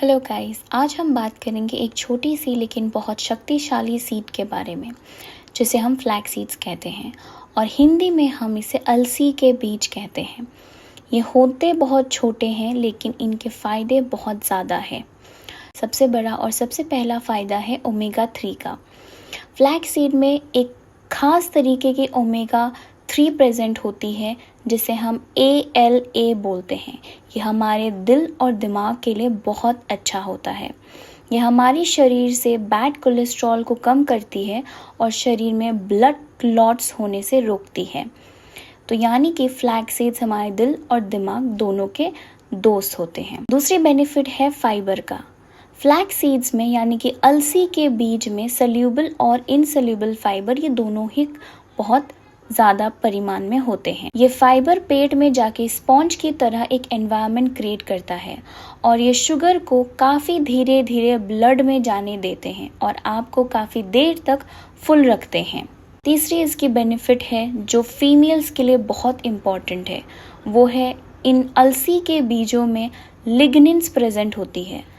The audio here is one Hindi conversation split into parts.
हेलो गाइस, आज हम बात करेंगे एक छोटी सी लेकिन बहुत शक्तिशाली सीड के बारे में जिसे हम फ्लैक्स सीड्स कहते हैं और हिंदी में हम इसे अलसी के बीज कहते हैं। ये होते बहुत छोटे हैं लेकिन इनके फ़ायदे बहुत ज़्यादा हैं। सबसे बड़ा और सबसे पहला फ़ायदा है ओमेगा 3 का। फ्लैक्स सीड में एक ख़ास तरीके की ओमेगा 3 प्रेजेंट होती है जिसे हम ALA बोलते हैं। ये हमारे दिल और दिमाग के लिए बहुत अच्छा होता है। ये हमारी शरीर से बैड कोलेस्ट्रॉल को कम करती है और शरीर में ब्लड क्लॉट्स होने से रोकती है। तो यानी कि फ्लैक्स सीड्स हमारे दिल और दिमाग दोनों के दोस्त होते हैं। दूसरी बेनिफिट है फाइबर का। फ्लैक्स सीड्स में यानी कि अलसी के बीज में सल्यूबल और इनसल्यूबल फाइबर ये दोनों ही बहुत ज़्यादा परिमाण में होते हैं। ये फाइबर पेट में जाके स्पॉन्ज की तरह एक एनवायरनमेंट क्रिएट करता है और ये शुगर को काफ़ी धीरे धीरे ब्लड में जाने देते हैं और आपको काफ़ी देर तक फुल रखते हैं। तीसरी इसकी बेनिफिट है जो फीमेल्स के लिए बहुत इम्पॉर्टेंट है, वो है इन अलसी के बीजों में लिग्निन्स प्रेजेंट होती है।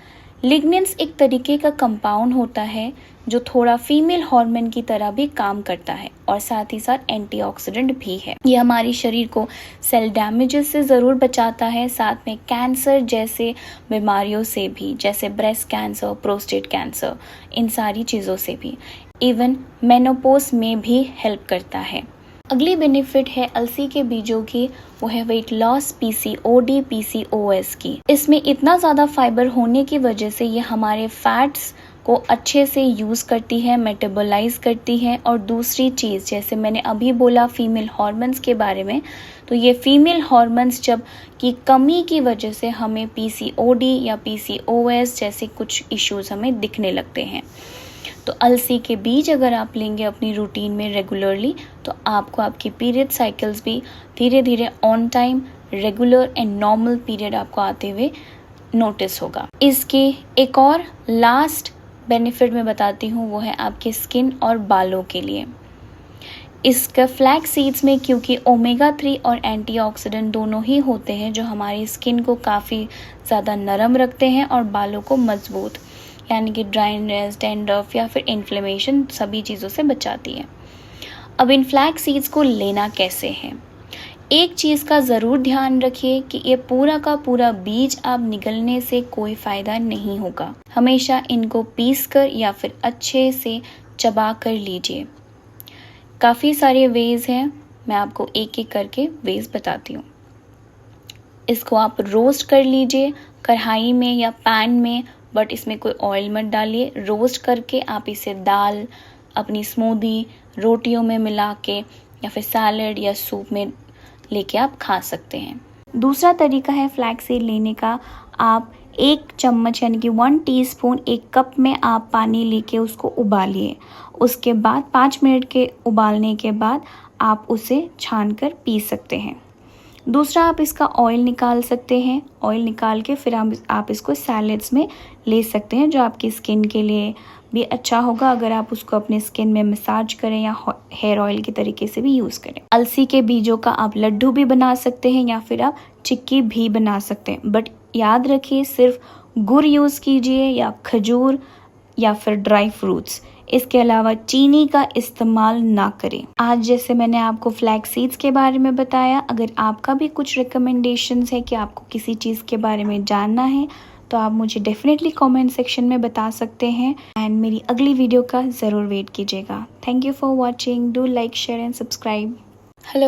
लिग्निन्स एक तरीके का कंपाउंड होता है जो थोड़ा फीमेल हार्मोन की तरह भी काम करता है और साथ ही साथ एंटीऑक्सीडेंट भी है। ये हमारी शरीर को सेल डैमेजेस से ज़रूर बचाता है, साथ में कैंसर जैसे बीमारियों से भी, जैसे ब्रेस्ट कैंसर, प्रोस्टेट कैंसर, इन सारी चीज़ों से भी, इवन मेनोपॉज में भी हेल्प करता है। अगली बेनिफिट है अलसी के बीजों की, वो है वेट लॉस, PCOD, PCOS की। इसमें इतना ज़्यादा फाइबर होने की वजह से ये हमारे फैट्स को अच्छे से यूज़ करती है, मेटाबोलाइज करती है। और दूसरी चीज़, जैसे मैंने अभी बोला फीमेल हार्मोन्स के बारे में, तो ये फीमेल हार्मोन्स जब की कमी की वजह से हमें PCOD या PCOS जैसे कुछ इश्यूज हमें दिखने लगते हैं। तो अलसी के बीज अगर आप लेंगे अपनी रूटीन में रेगुलरली तो आपको आपकी पीरियड साइकिल्स भी धीरे धीरे on time, regular and normal period आपको आते हुए नोटिस होगा। इसके एक और लास्ट बेनिफिट मैं बताती हूँ, वो है आपके स्किन और बालों के लिए। इसका फ्लैक्स सीड्स में क्योंकि ओमेगा 3 और एंटीऑक्सीडेंट दोनों ही होते हैं जो हमारी स्किन को काफ़ी ज़्यादा नरम रखते हैं और बालों को मजबूत, यानी कि ड्राइनेस, डैंड्रफ या फिर इन्फ्लेमेशन सभी चीज़ों से बचाती है। अब इन फ्लैक्स सीड्स को लेना कैसे है? एक चीज़ का ज़रूर ध्यान रखिए कि ये पूरा का पूरा बीज आप निगलने से कोई फ़ायदा नहीं होगा। हमेशा इनको पीस कर या फिर अच्छे से चबा कर लीजिए। काफ़ी सारे वेज हैं, मैं आपको एक एक करके वेज बताती हूँ। इसको आप रोस्ट कर लीजिए कढ़ाई में या पैन में, बट इसमें कोई ऑयल मत डालिए। रोस्ट करके आप इसे दाल, अपनी स्मूदी, रोटियों में मिला के या फिर सैलड या सूप में लेके आप खा सकते हैं। दूसरा तरीका है फ्लैक्स सीड लेने का। आप 1 चम्मच यानी कि 1 टीस्पून 1 कप में आप पानी लेके उसको उबालिए। उसके बाद 5 मिनट के उबालने के बाद आप उसे छान कर पी सकते हैं। दूसरा, आप इसका ऑयल निकाल सकते हैं। ऑयल निकाल के फिर आप इसको सैलेड्स में ले सकते हैं जो आपकी स्किन के लिए भी अच्छा होगा अगर आप उसको अपने स्किन में मसाज करें या हेयर ऑयल के तरीके से भी यूज़ करें। अलसी के बीजों का आप लड्डू भी बना सकते हैं या फिर आप चिक्की भी बना सकते हैं, बट याद रखिए सिर्फ गुड़ यूज़ कीजिए या खजूर या फिर ड्राई फ्रूट्स। इसके अलावा चीनी का इस्तेमाल ना करें। आज जैसे मैंने आपको फ्लैक्स सीड्स के बारे में बताया, अगर आपका भी कुछ रिकमेंडेशंस है कि आपको किसी चीज़ के बारे में जानना है तो आप मुझे डेफिनेटली कमेंट सेक्शन में बता सकते हैं एंड मेरी अगली वीडियो का ज़रूर वेट कीजिएगा। Thank you for watching. Do like, share and subscribe.